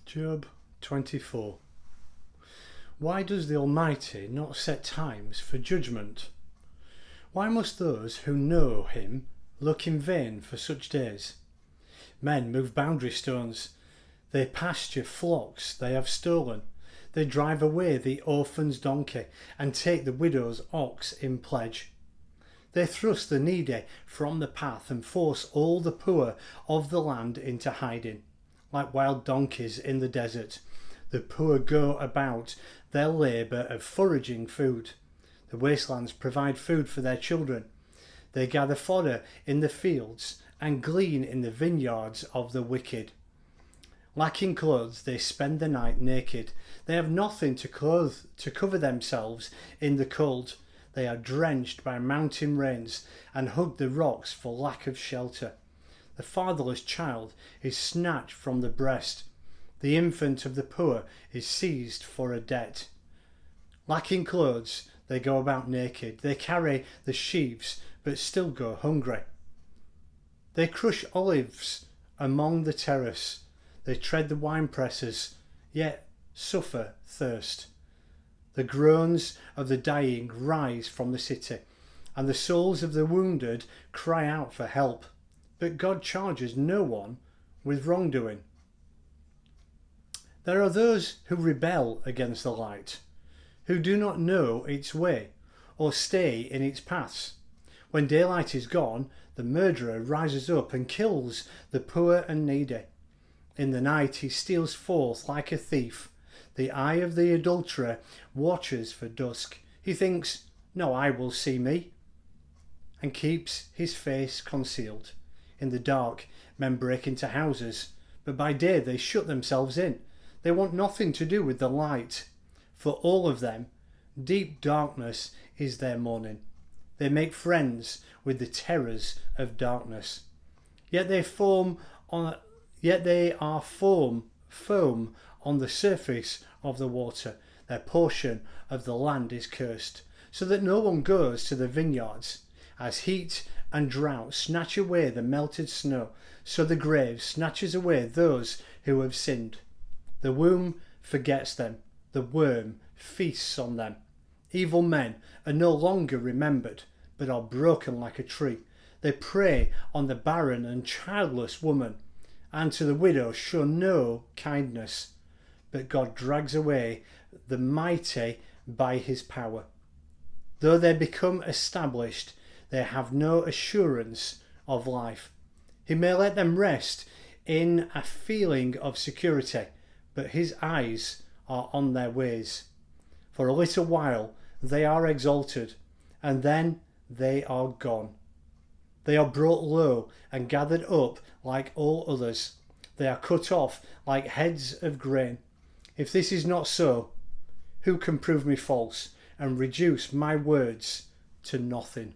Job 24. Why does the Almighty not set times for judgment? Why must those who know him look in vain for such days? Men move boundary stones, they pasture flocks they have stolen, they drive away the orphan's donkey and take the widow's ox in pledge. They thrust the needy from the path and force all the poor of the land into hiding. Like wild donkeys in the desert, the poor go about their labour of foraging food. The wastelands provide food for their children. They gather fodder in the fields and glean in the vineyards of the wicked. Lacking clothes, they spend the night naked. They have nothing to cover themselves in the cold. They are drenched by mountain rains and hug the rocks for lack of shelter. The fatherless child is snatched from the breast. The infant of the poor is seized for a debt. Lacking clothes, they go about naked. They carry the sheaves, but still go hungry. They crush olives among the terraces. They tread the winepresses, yet suffer thirst. The groans of the dying rise from the city, and the souls of the wounded cry out for help. But God charges no one with wrongdoing. There are those who rebel against the light, who do not know its way or stay in its paths. When daylight is gone, the murderer rises up and kills the poor and needy. In the night he steals forth like a thief. The eye of the adulterer watches for dusk. He thinks, "No eye will see me," and keeps his face concealed. In the dark, men break into houses, but by day they shut themselves in. They want nothing to do with the light. For all of them, deep darkness is their morning. They make friends with the terrors of darkness. Yet they are foam on the surface of the water. Their portion of the land is cursed, so that no one goes to the vineyards. As heat and drought snatch away the melted snow, so the grave snatches away those who have sinned. The womb forgets them, the worm feasts on them. Evil men are no longer remembered, but are broken like a tree. They prey on the barren and childless woman, and to the widow show no kindness. But God drags away the mighty by his power. Though they become established, they have no assurance of life. He may let them rest in a feeling of security, but his eyes are on their ways. For a little while they are exalted, and then they are gone. They are brought low and gathered up like all others. They are cut off like heads of grain. If this is not so, who can prove me false and reduce my words to nothing?